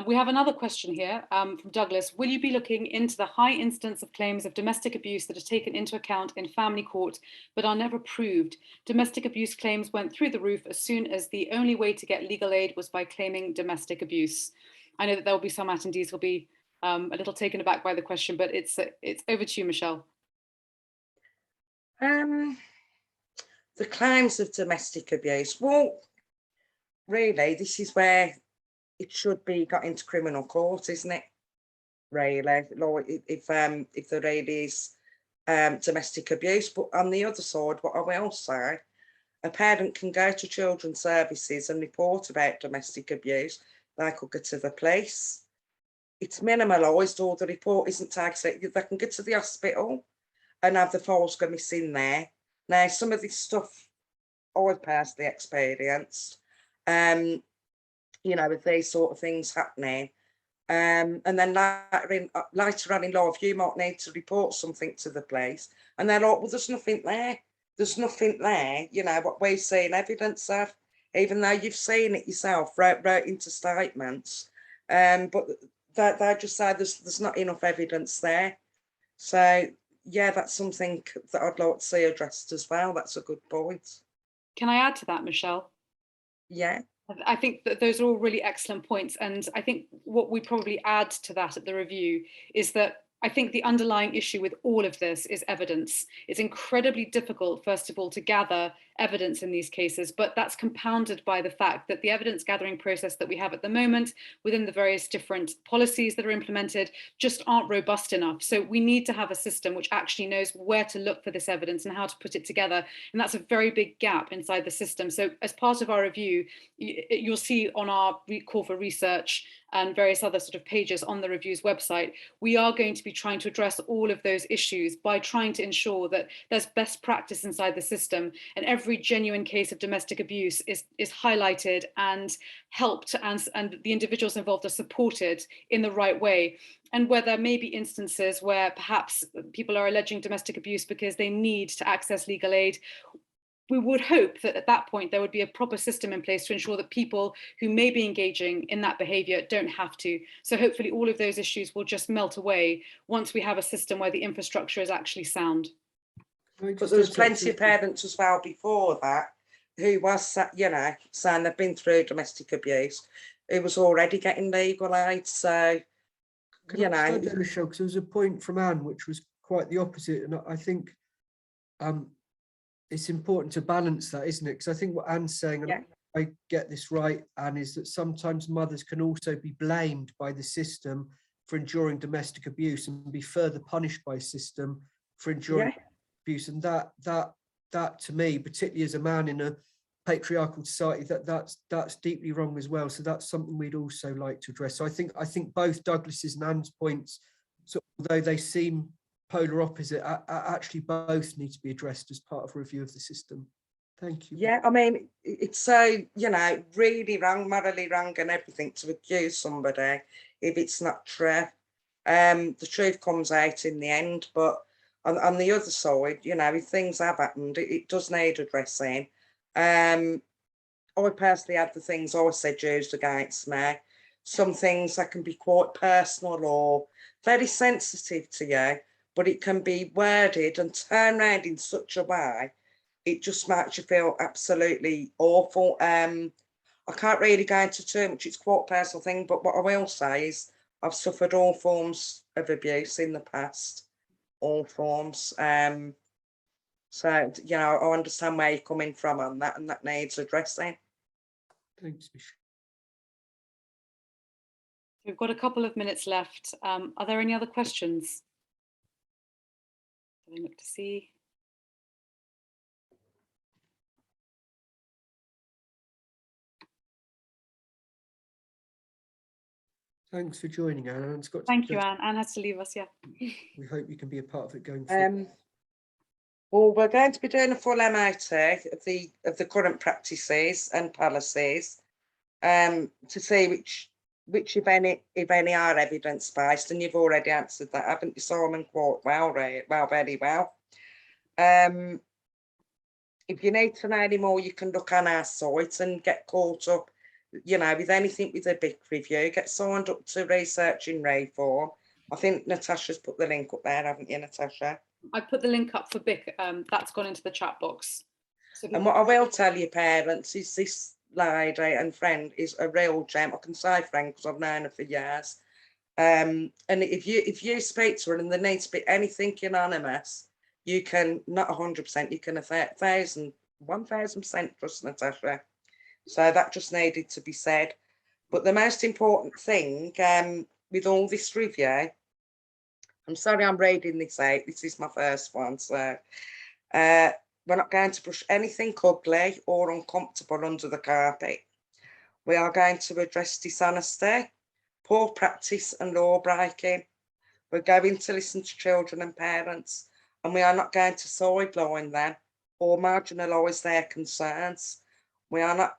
[SPEAKER 2] We have another question here from Douglas. Will you be looking into the high incidence of claims of domestic abuse that are taken into account in family court but are never proved? Domestic abuse claims went through the roof as soon as the only way to get legal aid was by claiming domestic abuse. I know that there will be some attendees who will be a little taken aback by the question, but it's over to you, Michelle.
[SPEAKER 1] The claims of domestic abuse. Well, really, this is where it should be got into criminal court, isn't it? Really, like if there really is domestic abuse. But on the other side, what I will say, a parent can go to children's services and report about domestic abuse. They could go to the police. It's minimalised, or the report isn't tagged. So they can go to the hospital and have the files go missing there. Now, some of this stuff I've personally experienced. You know, with these sort of things happening. And then later on in life, you might need to report something to the police, and they're like, well, there's nothing there. There's nothing there, you know, what we've seen evidence of, even though you've seen it yourself, wrote into statements. But they just say there's not enough evidence there. So, yeah, that's something that I'd like to see addressed as well. That's a good point.
[SPEAKER 2] Can I add to that, Michelle?
[SPEAKER 1] Yeah.
[SPEAKER 2] I think that those are all really excellent points. And I think what we probably add to that at the review is that I think the underlying issue with all of this is evidence. It's incredibly difficult, first of all, to gather evidence in these cases, but that's compounded by the fact that the evidence gathering process that we have at the moment within the various different policies that are implemented just aren't robust enough. So we need to have a system which actually knows where to look for this evidence and how to put it together. And that's a very big gap inside the system. So as part of our review, you'll see on our call for research and various other sort of pages on the review's website, we are going to be trying to address all of those issues by trying to ensure that there's best practice inside the system, and every genuine case of domestic abuse is highlighted and helped, and the individuals involved are supported in the right way. And where there may be instances where perhaps people are alleging domestic abuse because they need to access legal aid, we would hope that at that point there would be a proper system in place to ensure that people who may be engaging in that behaviour don't have to. So hopefully all of those issues will just melt away once we have a system where the infrastructure is actually sound.
[SPEAKER 1] But there was plenty of parents as well before that who was, you know, saying they've been through domestic abuse, who was already getting legal aid. So, you know.
[SPEAKER 3] Michelle, because there was a point from Anne which was quite the opposite, and I think it's important to balance that, isn't it? Because I think what Anne's saying, and I get this right, Anne, is that sometimes mothers can also be blamed by the system for enduring domestic abuse and be further punished by a system for enduring abuse. And that to me, particularly as a man in a patriarchal society, that's deeply wrong as well. So that's something we'd also like to address. So I think both Douglas's and Anne's points, so although they seem polar opposite, actually both need to be addressed as part of a review of the system. Thank you.
[SPEAKER 1] Yeah, I mean, it's so, you know, really wrong, morally wrong and everything to accuse somebody if it's not true. The truth comes out in the end, but on the other side, you know, if things have happened, it does need addressing. I personally had the things I said used against me. Some things that can be quite personal or very sensitive to you, but it can be worded and turned around in such a way, it just makes you feel absolutely awful. I can't really go into too much, it's quite a personal thing, but what I will say is I've suffered all forms of abuse in the past, all forms. So, you know, I understand where you're coming from on that, and that needs addressing.
[SPEAKER 3] Thanks, Michelle.
[SPEAKER 2] We've got a couple of minutes left. Are there any other questions? Let me look to see.
[SPEAKER 3] Thanks for joining, Anne. Anne's got to
[SPEAKER 2] Thank you, Anne. Anne has to leave us, yeah.
[SPEAKER 3] We hope you can be a part of it going forward.
[SPEAKER 1] Well, we're going to be doing a full MOT of the current practices and policies to see which if any are evidence-based, and you've already answered that, haven't you, Simon? Quite well, right? Well, very well. If you need to know any more, you can look on our site and get caught up, you know, with anything with a BIC review, get signed up to researching reform. I think Natasha's put the link up there, haven't you, Natasha?
[SPEAKER 2] I put the link up for BIC, that's gone into the chat box. So
[SPEAKER 1] and what I will tell you, parents, is this lady and friend is a real gem. I can say friend because I've known her for years. And if you speak to her and there needs to be anything anonymous, you can, not 100%, you can 1000% trust Natasha. So that just needed to be said. But the most important thing with all this review, I'm sorry I'm reading this out, this is my first one, so we're not going to brush anything ugly or uncomfortable under the carpet. We are going to address dishonesty, poor practice and law breaking. We're going to listen to children and parents, and we are not going to sideline them or marginalise their concerns. We are not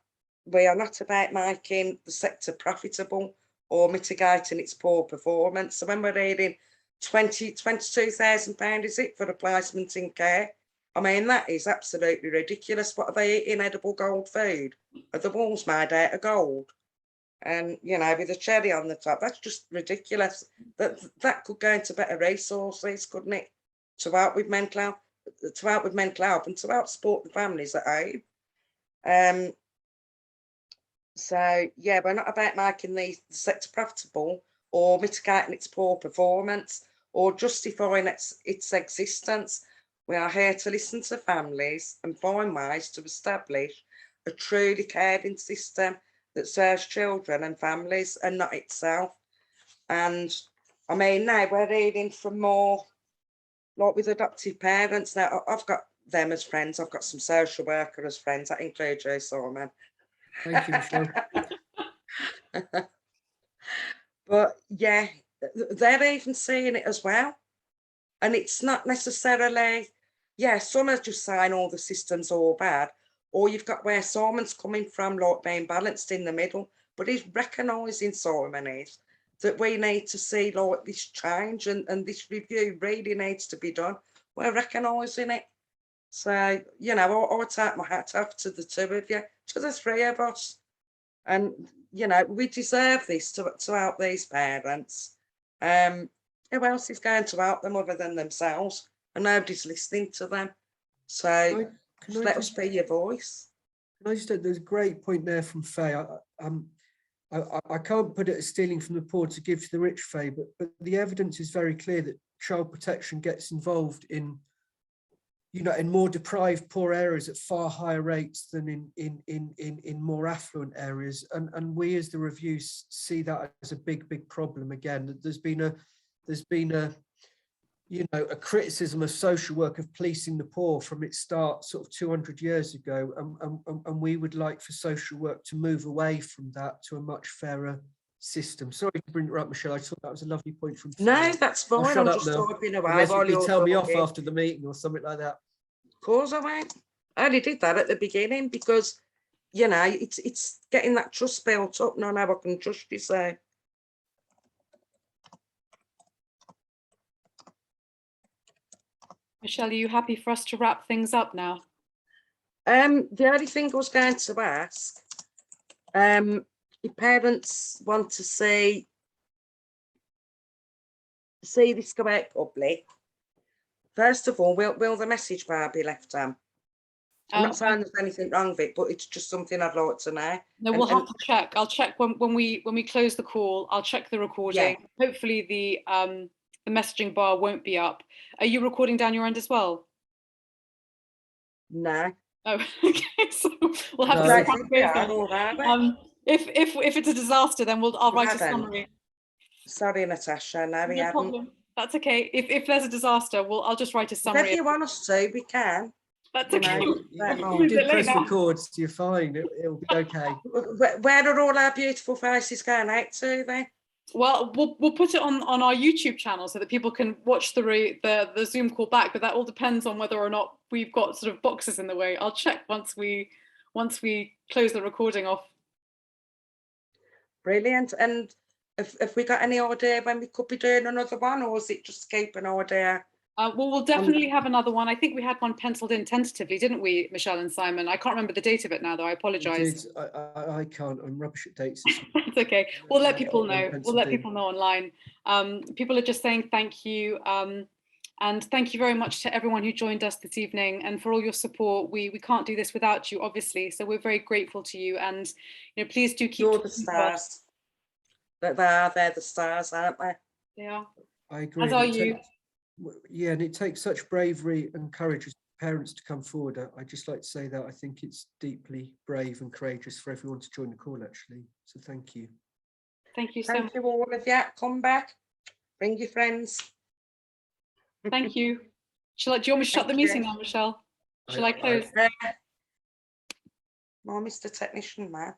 [SPEAKER 1] about making the sector profitable or mitigating its poor performance. So when we're reading £22,000, is it, for a placement in care? I mean, that is absolutely ridiculous. What are they eating? Edible gold food? Are the walls made out of gold? And, you know, with a cherry on the top, that's just ridiculous. That could go into better resources, couldn't it? To help with mental health, and to help support the families at home. So, yeah, we're not about making the sector profitable or mitigating its poor performance or justifying its existence. We are here to listen to families and find ways to establish a truly caring system that serves children and families and not itself. And I mean, now we're reading from more, like with adoptive parents. Now, I've got them as friends. I've got some social worker as friends. That includes you, Simon.
[SPEAKER 3] Thank you, Michelle.
[SPEAKER 1] But yeah, they're even seeing it as well. And it's not necessarily, yeah, some are just saying all the systems are all bad, or you've got where Simon's coming from, like being balanced in the middle, but he's recognising, Simon is, that we need to see like this change and this review really needs to be done. We're recognising it. So, you know, I take my hat off to the two of you, to the three of us. And, you know, we deserve this to help these parents. Who else is going to help them other than themselves? And nobody's listening to them. So let us be your voice.
[SPEAKER 3] Can I just say, there's a great point there from Faye. I can't put it as stealing from the poor to give to the rich, Faye, but the evidence is very clear that child protection gets involved in, you know, in more deprived, poor areas at far higher rates than in more affluent areas. And we as the review see that as a big problem. Again, there's been a you know, a criticism of social work of policing the poor from its start sort of 200 years ago. And we would like for social work to move away from that to a much fairer system. Sorry to bring it up, Michelle. I thought that was a lovely point from
[SPEAKER 1] No,
[SPEAKER 3] Faye.
[SPEAKER 1] that's fine. I'm just typing away while
[SPEAKER 3] You
[SPEAKER 1] you're
[SPEAKER 3] tell me off
[SPEAKER 1] talking.
[SPEAKER 3] after the meeting or something like that.
[SPEAKER 1] Of course I won't. I only did that at the beginning because, you know, it's getting that trust built up. Now I can trust you, so.
[SPEAKER 2] Michelle, are you happy for us to wrap things up now?
[SPEAKER 1] The only thing I was going to ask, if parents want to see this go out public, first of all, will the message bar be left on? I'm not saying there's anything wrong with it, but it's just something I'd like to know.
[SPEAKER 2] No, we'll have to check. I'll check when we close the call. I'll check the recording. Yeah. Hopefully the messaging bar won't be up. Are you recording down your end as well?
[SPEAKER 1] No.
[SPEAKER 2] Oh, okay. So we'll have to. If it's a disaster, then I'll write a summary.
[SPEAKER 1] Sorry, Natasha. No, we haven't.
[SPEAKER 2] Problem. That's okay. If there's a disaster, I'll just write a summary.
[SPEAKER 1] If you want us to, we can.
[SPEAKER 2] That's okay.
[SPEAKER 3] You did press record, so you're fine. It'll be okay.
[SPEAKER 1] Where are all our beautiful faces going out to then?
[SPEAKER 2] Well, we'll put it on our YouTube channel so that people can watch the Zoom call back, but that all depends on whether or not we've got sort of boxes in the way. I'll check once we close the recording off.
[SPEAKER 1] Brilliant. And if we got any idea when we could be doing another one, or is it just keep an idea?
[SPEAKER 2] Well, we'll definitely have another one. I think we had one penciled in tentatively, didn't we, Michelle and Simon? I can't remember the date of it now, though. I apologise.
[SPEAKER 3] I can't. I'm rubbish at dates.
[SPEAKER 2] It's okay. We'll let people know. We'll let people know online. People are just saying thank you. And thank you very much to everyone who joined us this evening and for all your support. We can't do this without you, obviously. So we're very grateful to you. And please do keep.
[SPEAKER 1] You're the stars. They're the stars, aren't they?
[SPEAKER 2] They are.
[SPEAKER 3] I agree.
[SPEAKER 2] As are you.
[SPEAKER 3] Yeah, and it takes such bravery and courage as parents to come forward. I just like to say that I think it's deeply brave and courageous for everyone to join the call, actually. So thank you.
[SPEAKER 2] Thank you so much.
[SPEAKER 1] Thank you all of you. Come back. Bring your friends.
[SPEAKER 2] Thank you. Do you want me to shut the meeting now, Michelle? Shall I close?
[SPEAKER 1] Well, Mr. Technician, man.